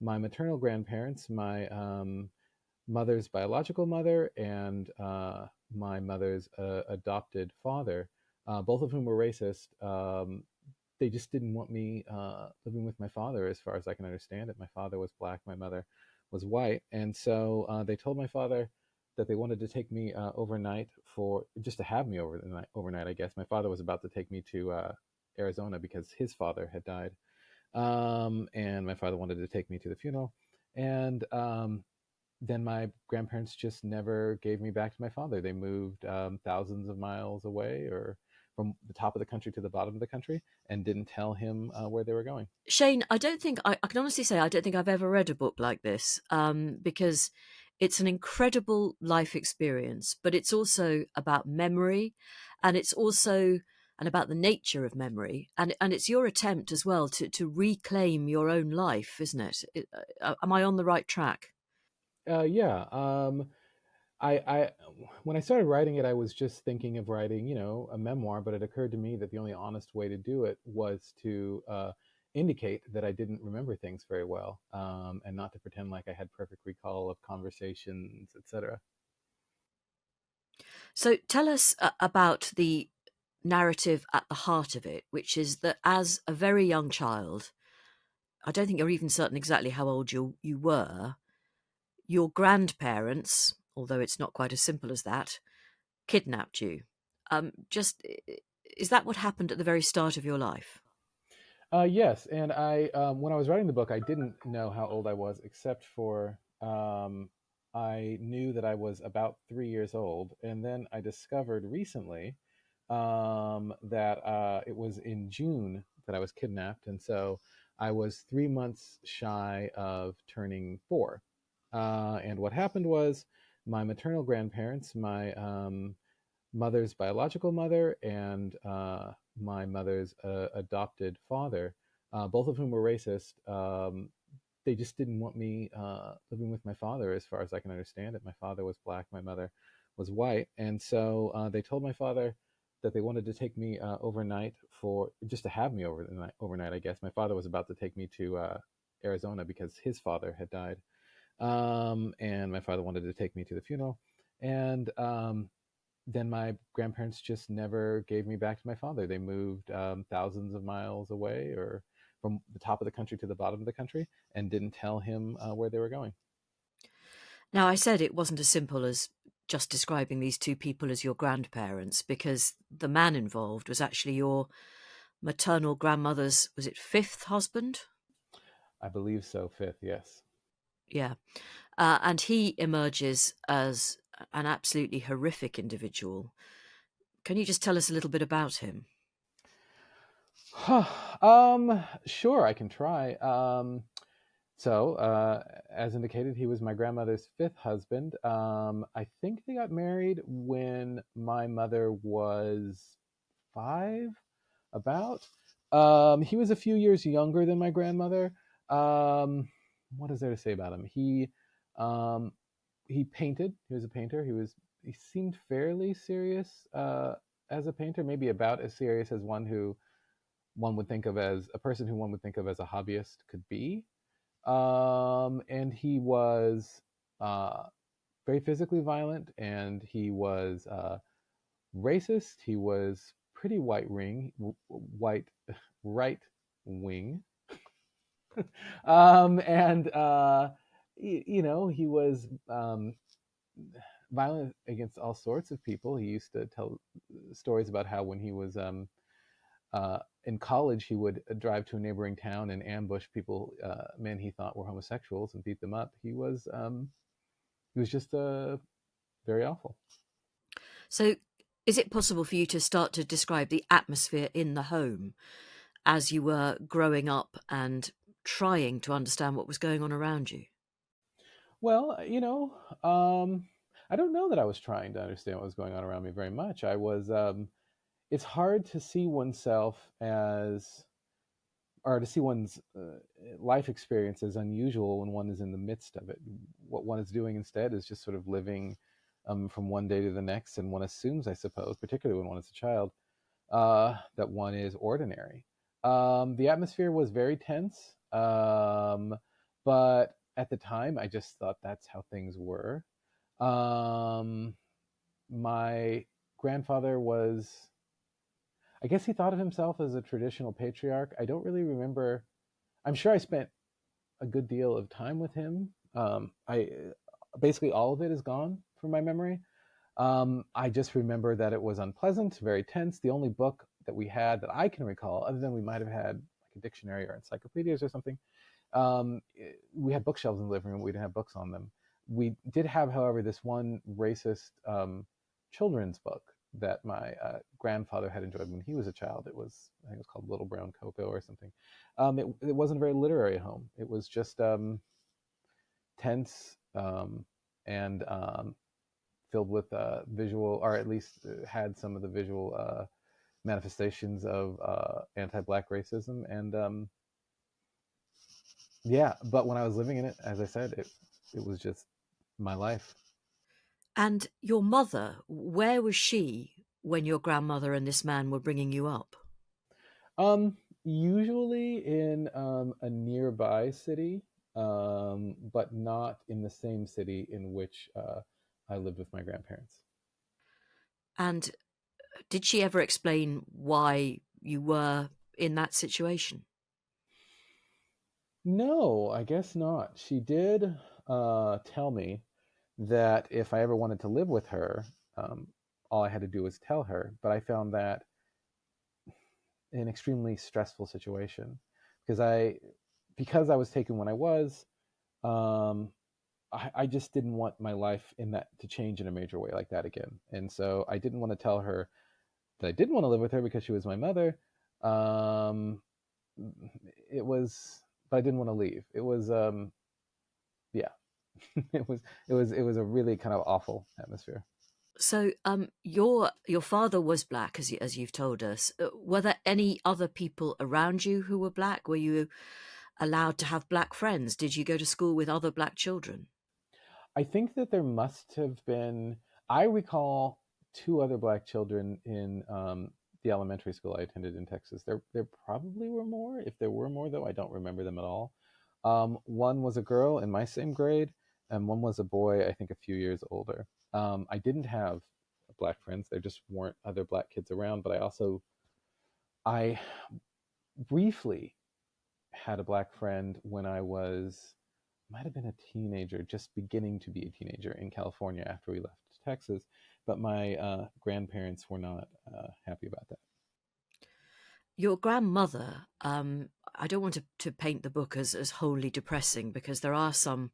my maternal grandparents, my mother's biological mother, and my mother's adopted father, both of whom were racist. They just didn't want me living with my father, as far as I can understand it. My father was black, my mother was white, and so they told my father that they wanted to take me overnight, for just to have me overnight. I guess my father was about to take me to Arizona because his father had died, and my father wanted to take me to the funeral, and then my grandparents just never gave me back to my father. They moved thousands of miles away, or from the top of the country to the bottom of the country, and didn't tell him where they were going. Shane, I don't think I can honestly say I don't think I've ever read a book like this, because it's an incredible life experience, but it's also about memory, and it's also and about the nature of memory, and it's your attempt as well to reclaim your own life, isn't it? Am I on the right track? Yeah. I when I started writing it, I was just thinking of writing, a memoir. But it occurred to me that the only honest way to do it was to indicate that I didn't remember things very well, and not to pretend like I had perfect recall of conversations, etc. So tell us about the narrative at the heart of it, which is that as a very young child, I don't think you're even certain exactly how old you were. Your grandparents, although it's not quite as simple as that, kidnapped you. Just is that what happened at the very start of your life? Yes, and when I was writing the book, I didn't know how old I was, except for I knew that I was about 3 years old, and then I discovered recently that it was in June that I was kidnapped, and so I was 3 months shy of turning four. And what happened was my maternal grandparents, my mother's biological mother, and my mother's adopted father, both of whom were racist. They just didn't want me living with my father, as far as I can understand it. My father was black, my mother was white, and so they told my father that they wanted to take me overnight, for just to have me overnight. I guess my father was about to take me to Arizona because his father had died, and my father wanted to take me to the funeral, and then my grandparents just never gave me back to my father. They moved thousands of miles away, or from the top of the country to the bottom of the country, and didn't tell him where they were going. Now, I said it wasn't as simple as just describing these two people as your grandparents, because the man involved was actually your maternal grandmother's, was it fifth husband? I believe so, fifth, yes. Yeah. And he emerges as an absolutely horrific individual. Can you just tell us a little bit about him? Sure, I can try. As indicated, he was my grandmother's fifth husband. I think they got married when my mother was five, about. He was a few years younger than my grandmother. Um, what is there to say about him? Um, he painted. He was a painter. He seemed fairly serious as a painter, maybe about as serious as one would think of as a person who one would think of as a hobbyist could be. And he was uh, very physically violent, and he was racist. He was pretty white, right wing, and he was violent against all sorts of people. He used to tell stories about how when he was in college, he would drive to a neighboring town and ambush people, men he thought were homosexuals, and beat them up. He was just very awful. So, is it possible for you to start to describe the atmosphere in the home as you were growing up and trying to understand what was going on around you? Well, I don't know that I was trying to understand what was going on around me very much. I was. It's hard to see oneself as, or to see one's life experience as unusual when one is in the midst of it. What one is doing instead is just sort of living from one day to the next, and one assumes, I suppose, particularly when one is a child, that one is ordinary. The atmosphere was very tense. but at the time, I just thought that's how things were. Um, my grandfather was, I guess he thought of himself as a traditional patriarch. I don't really remember. I'm sure I spent a good deal of time with him. I basically all of it is gone from my memory. I just remember that it was unpleasant, very tense. The only book that we had that I can recall, other than we might have had like a dictionary or encyclopedias or something, we had bookshelves in the living room. We didn't have books on them. We did have, however, this one racist children's book that my grandfather had enjoyed when he was a child. It was, I think it was called Little Brown Cocoa or something. It wasn't a very literary home. It was just tense and filled with visual, or at least had some of the visual manifestations of anti-black racism. And yeah, but when I was living in it, as I said, it was just my life. And your mother, where was she when your grandmother and this man were bringing you up? Um, Usually in a nearby city, but not in the same city in which I lived with my grandparents. And did she ever explain why you were in that situation? No, I guess not. She did tell me that if I ever wanted to live with her, all I had to do was tell her. But I found that an extremely stressful situation because I was taken when I was, um, I just didn't want my life in that to change in a major way like that again. And so I didn't want to tell her that I didn't want to live with her because she was my mother. Um, it was, but I didn't want to leave. It was, yeah, it was a really kind of awful atmosphere. So, your father was black, as you've told us. Were there any other people around you who were black? Were you allowed to have black friends? Did you go to school with other black children? I think that there must have been. I recall two other black children in the elementary school I attended in Texas. There probably were more. If there were more, though, I don't remember them at all. One was a girl in my same grade, and one was a boy. I think a few years older. I didn't have black friends. There just weren't other black kids around. But I briefly had a black friend when I was, might have been a teenager, just beginning to be a teenager in California after we left Texas. But my grandparents were not happy about that. Your grandmother, I don't want to paint the book as wholly depressing because there are some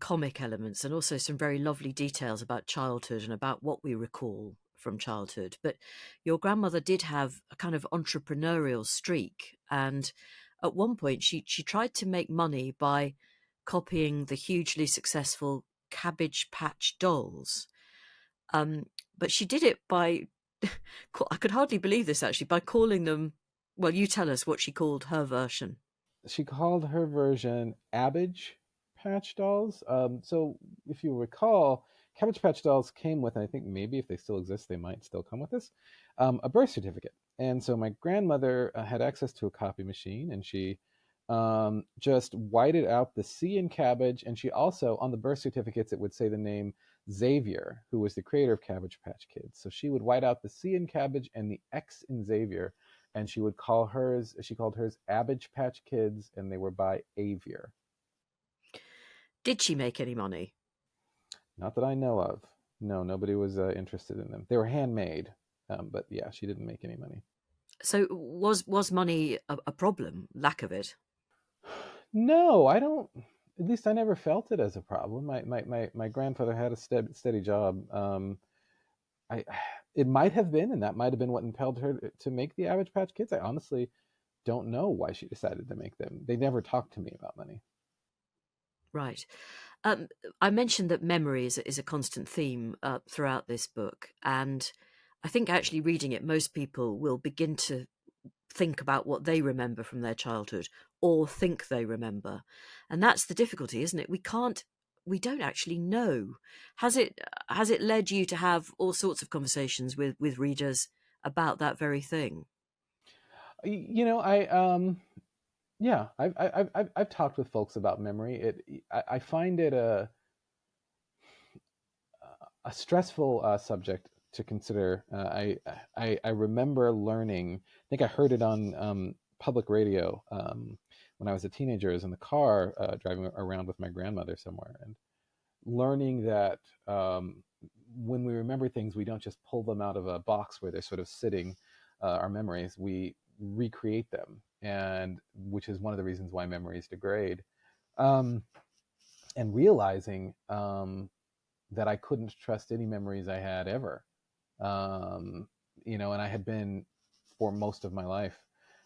comic elements and also some very lovely details about childhood and about what we recall from childhood. But your grandmother did have a kind of entrepreneurial streak, and at one point she tried to make money by copying the hugely successful Cabbage Patch Dolls. Um, but she did it by I could hardly believe this actually by calling them. Well, you tell us what she called her version. She called her version Abage Patch Dolls. So if you recall, Cabbage Patch Dolls came with, and I think maybe if they still exist, they might still come with this, a birth certificate. And so my grandmother had access to a copy machine, and she just whited out the C in cabbage. And she also, on the birth certificates, it would say the name Xavier, who was the creator of Cabbage Patch Kids. So she would white out the C in cabbage and the X in Xavier, and she called hers Abage Patch Kids, and they were by Avier. Did she make any money? Not that I know of. No, nobody was interested in them. They were handmade, but yeah, she didn't make any money. So was money a problem? Lack of it. No, I don't. At least I never felt it as a problem. My grandfather had a steady job. I it might have been, and that might have been what impelled her to make the Average Patch Kids. I honestly don't know why she decided to make them. They never talked to me about money. Right. Um, I mentioned that memory is a constant theme throughout this book, and I think actually reading it, most people will begin to think about what they remember from their childhood or think they remember, and that's the difficulty, isn't it? We don't actually know. Has it led you to have all sorts of conversations with readers about that very thing? You know, I Yeah, I've talked with folks about memory. I find it a stressful subject to consider. I remember learning. I think I heard it on public radio when I was a teenager. I was in the car driving around with my grandmother somewhere, and learning that when we remember things, we don't just pull them out of a box where they're sort of sitting. Our memories, we recreate them, and which is one of the reasons why memories degrade. Um, and realizing that I couldn't trust any memories I had ever. Um, and I had been for most of my life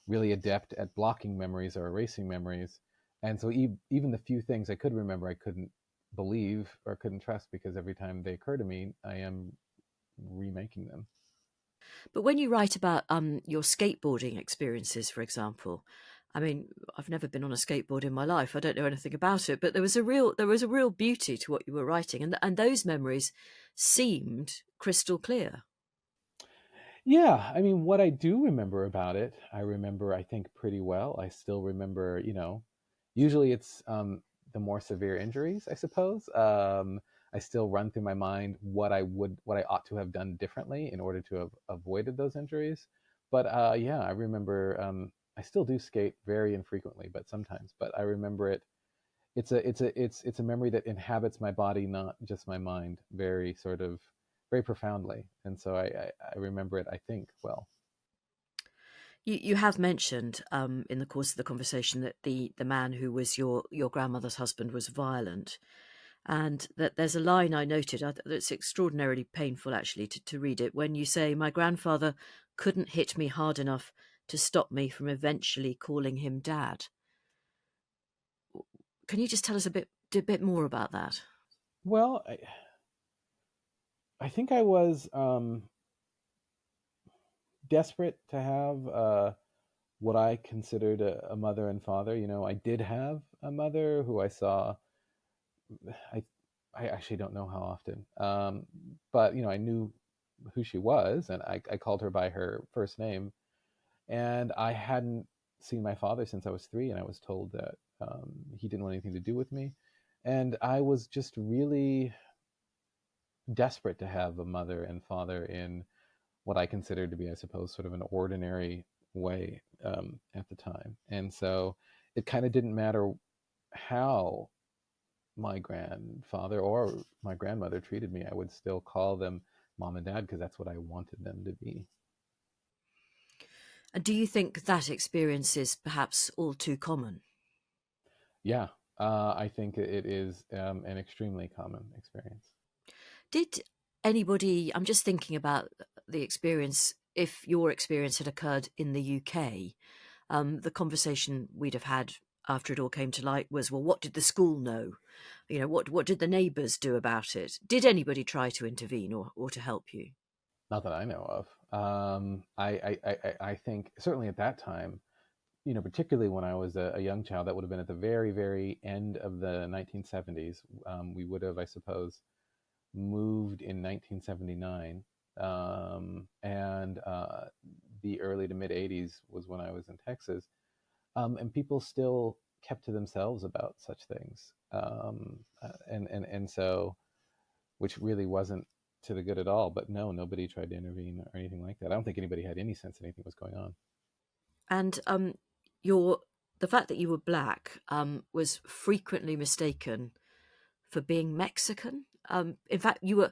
really adept at blocking memories or erasing memories. And so even the few things I could remember, I couldn't believe or couldn't trust because every time they occur to me, I am remaking them. But when you write about your skateboarding experiences, for example, I mean, I've never been on a skateboard in my life. I don't know anything about it, but there was a real beauty to what you were writing, and those memories seemed crystal clear. Yeah, I mean, what I do remember about it, I remember, I think, pretty well. I still remember, usually it's the more severe injuries, I suppose. I still run through my mind what I ought to have done differently in order to have avoided those injuries. But yeah, I remember. I still do skate very infrequently, but sometimes. But I remember it. It's a memory that inhabits my body, not just my mind, very sort of very profoundly. And so I remember it, I think, well. You have mentioned in the course of the conversation that the man who was your grandmother's husband was violent, and that there's a line I noted that's extraordinarily painful actually to read it when you say, "My grandfather couldn't hit me hard enough to stop me from eventually calling him dad." Can you just tell us a bit more about that? Well, I think I was desperate to have what I considered a mother and father. I did have a mother who I saw. I I actually don't know how often, but I knew who she was, and I called her by her first name. And I hadn't seen my father since I was 3, and I was told that he didn't want anything to do with me. And I was just really desperate to have a mother and father in what I considered to be, I suppose, sort of an ordinary way at the time. And so it kind of didn't matter how my grandfather or my grandmother treated me. I would still call them mom and dad because that's what I wanted them to be. And do you think that experience is perhaps all too common? Yeah, I think it is an extremely common experience. Did anybody, I'm just thinking about the experience, if your experience had occurred in the UK, the conversation we'd have had after it all came to light was, well, what did the school know? What did the neighbours do about it? Did anybody try to intervene or to help you? Not that I know of. I think certainly at that time, particularly when I was a young child, that would have been at the very, very end of the 1970s. We would have, I suppose, moved in 1979, and the early to mid 80s was when I was in Texas, and people still kept to themselves about such things, and so which really wasn't to the good at all. But no, nobody tried to intervene or anything like that. I don't think anybody had any sense that anything was going on. And your the fact that you were black was frequently mistaken for being Mexican. In fact, you were,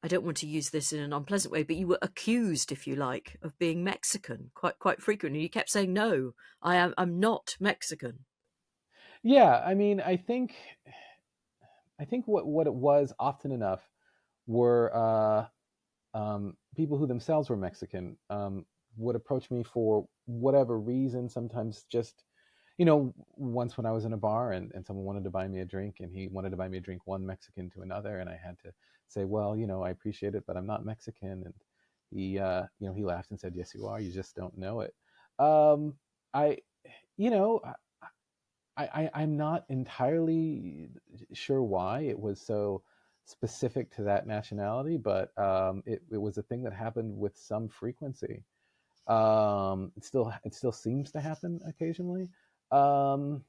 I don't want to use this in an unpleasant way, but you were accused, if you like, of being Mexican quite frequently. You kept saying, "No, I'm not Mexican." Yeah, I mean, I think what it was often enough were people who themselves were Mexican would approach me for whatever reason. Sometimes just, once when I was in a bar and someone wanted to buy me a drink and he wanted to buy me a drink, one Mexican to another, and I had to say, well, I appreciate it, but I'm not Mexican. And he laughed and said, yes, you are. You just don't know it. I, you know, I'm not entirely sure why it was so specific to that nationality, but it was a thing that happened with some frequency. It still seems to happen occasionally. Um,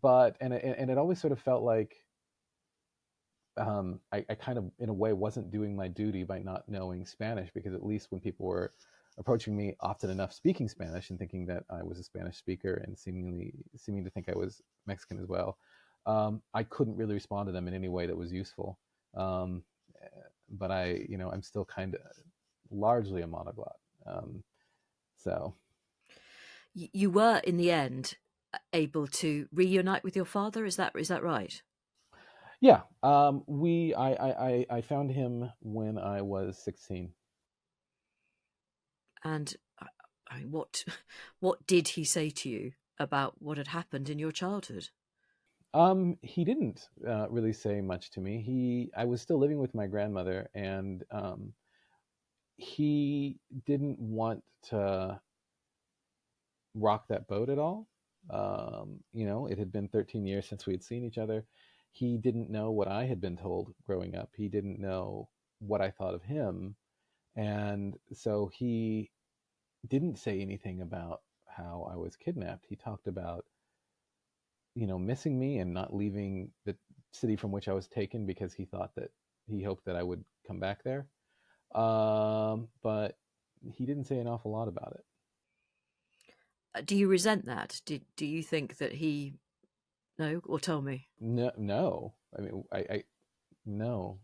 but and it always sort of felt like I kind of, in a way, wasn't doing my duty by not knowing Spanish, because at least when people were approaching me often enough speaking Spanish and thinking that I was a Spanish speaker and seeming to think I was Mexican as well, I couldn't really respond to them in any way that was useful. Um, but I'm still kind of largely a monoglot. Um, so You were, in the end, able to reunite with your father. Is that right? yeah, I found him when I was 16. And I mean, what what did he say to you about what had happened in your childhood? He didn't really say much to me. I was still living with my grandmother, and he didn't want to rock that boat at all. It had been 13 years since we had seen each other. He didn't know what I had been told growing up. He didn't know what I thought of him, and so he didn't say anything about how I was kidnapped. He talked about missing me and not leaving the city from which I was taken, because he hoped that I would come back there. But he didn't say an awful lot about it. Do you resent that? Do you think that he no? Or tell me. No, no. I mean, I no.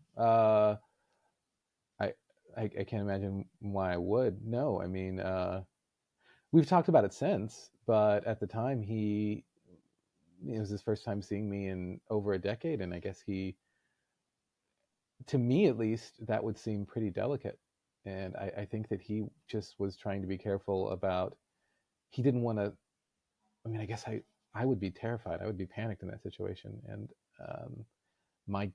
I, I can't imagine why I would. No, I mean, we've talked about it since, but at the time, it was his first time seeing me in over a decade, and I guess to me at least, that would seem pretty delicate. And I think that he just was trying to be careful about, he didn't want to, I mean, I guess I would be terrified. I would be panicked in that situation. And my,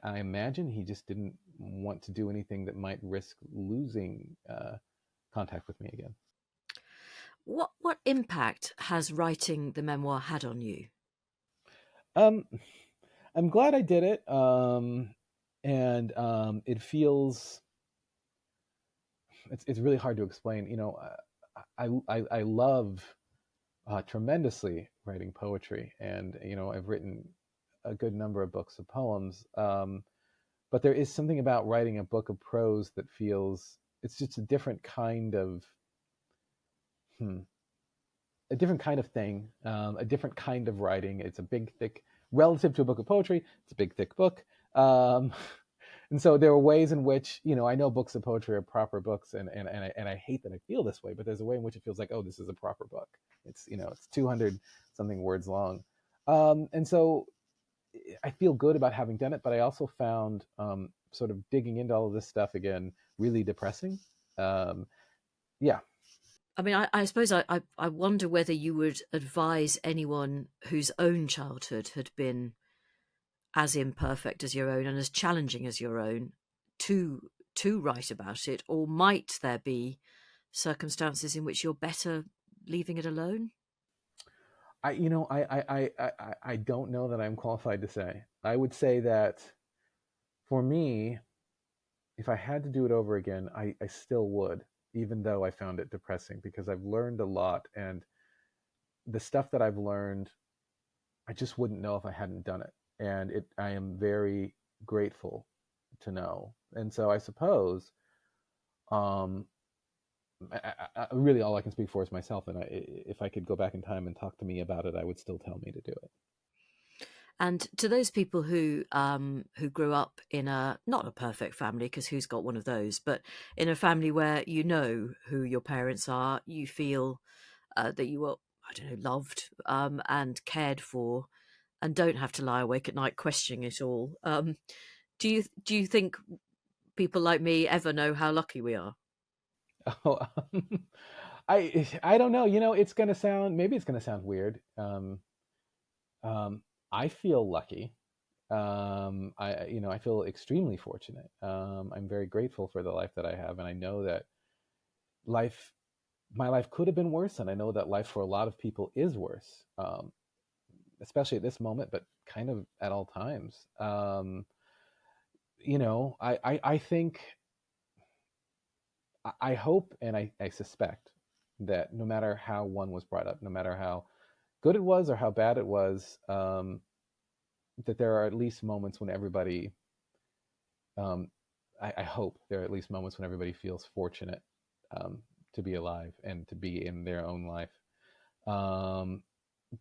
I imagine he just didn't want to do anything that might risk losing contact with me again. What impact has writing the memoir had on you? Um, I'm glad I did it. And it feels, it's really hard to explain. I love tremendously writing poetry, and I've written a good number of books of poems. But there is something about writing a book of prose that feels, it's just a different kind of hmm, a different kind of thing, a different kind of writing. It's a big, thick, relative to a book of poetry. It's a big, thick book. Um, and so there are ways in which I know books of poetry are proper books, and I hate that I feel this way, but there's a way in which it feels like, oh, this is a proper book. It's 200 something words long, and so I feel good about having done it, but I also found sort of digging into all of this stuff again really depressing. Um, yeah. I mean, I suppose I wonder whether you would advise anyone whose own childhood had been as imperfect as your own and as challenging as your own to write about it, or might there be circumstances in which you're better leaving it alone? I don't know that I'm qualified to say. I would say that for me, if I had to do it over again, I still would, even though I found it depressing, because I've learned a lot, and the stuff that I've learned, I just wouldn't know if I hadn't done it. And I am very grateful to know. And so I suppose, um, really all I can speak for is myself. And if I could go back in time and talk to me about it, I would still tell me to do it. And to those people who grew up in a not a perfect family, because who's got one of those, but in a family where you know who your parents are, you feel that you were, I don't know, loved and cared for, and don't have to lie awake at night questioning it all. Do you think people like me ever know how lucky we are? Oh, I don't know. It's gonna sound, maybe it's gonna sound weird. I feel lucky. I feel extremely fortunate. I'm very grateful for the life that I have, and I know that life, my life could have been worse, and I know that life for a lot of people is worse, especially at this moment, but kind of at all times. I think, I hope, and I suspect that no matter how one was brought up, no matter how good it was or how bad it was, that there are at least moments when everybody, um, I hope there are at least moments when everybody feels fortunate, um, to be alive and to be in their own life. Um,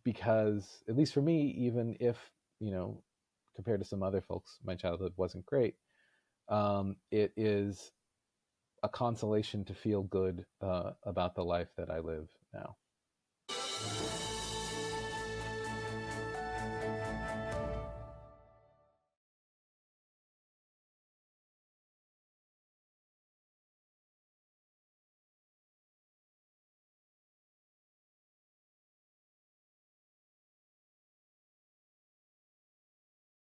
because at least for me, even if, you know, compared to some other folks, my childhood wasn't great, it is a consolation to feel good about the life that I live now.